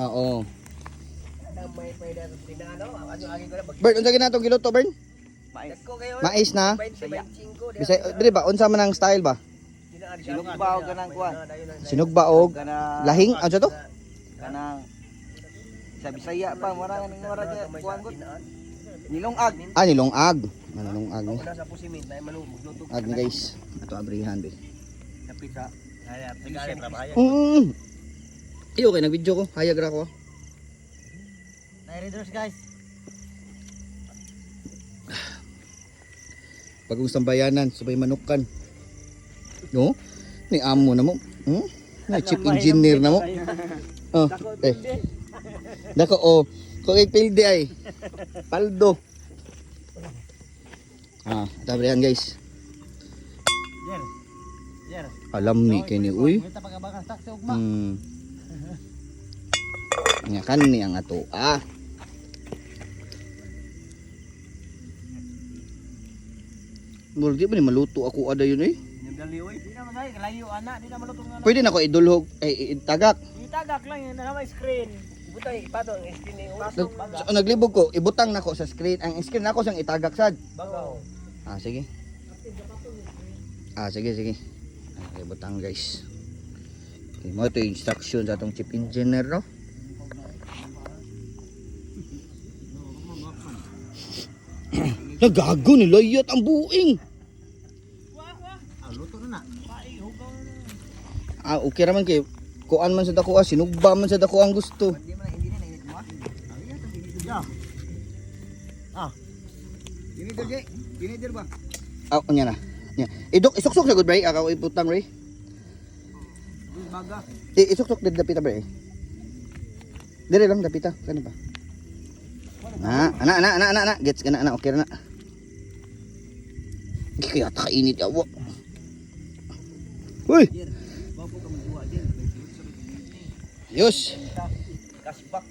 Oo. May pwede tinano, ano agi ko na Bern, unsa ginatong giluto, Bern? Mais na. Bisay, dili ba unsa man ang style ba? Sinugba og kanang kuan. Sinugba og lahing, ano to? Kanang sa Bisaya pa mura nga ning mura niya kuan gud. Nilongag. Ah, nilongag. Nilongag ni. Nasa pusimin na magluto. Ag ni guys. Ato abrihan be. Sa pizza. Kaya tingala trabaho. Iyo kay nag-video ko. Hayag ra ko. Readers guys. Pag-usang bayanan, subay manukan. No? Ni amo na mo. Na chief engineer na mo. Oh, dako oh. Ko kay pilde ay. Paldo. Tabrihan guys. Yer. Alam ni kini uy. Kita pagabakas tak sa ugma. Nga kan ni ang ato. Murag di ba ni maluto ako ada yun eh. Nagdali oy. Di naman ay layo ana, di na malutong ana. Pwede na ko idulhog tagak. Itagak lang yan na may screen. Butang ipato ang screen ni So, naglibog ko, ibutang nako sa screen. Ang screen nako sang itagak sad. Bagaw. Sige. Sige. Ibutang guys. Mo ito yung instruction sa atong chief engineer no. Nagago ni layat ang buing. Luto na na. Okay raman kay kuan man sa dako sinugba man sa dako ang gusto. Di man hindi na init mo. Teenager ba? Nya na. Nya. Isuksok sa good break ako iputang ray. Baga. Isuksok did dapita bre. Dire lang dapita kani ba? Ana. Gets kana na okay na. Kaya kainit awo. Uy. Yus. Kasbak.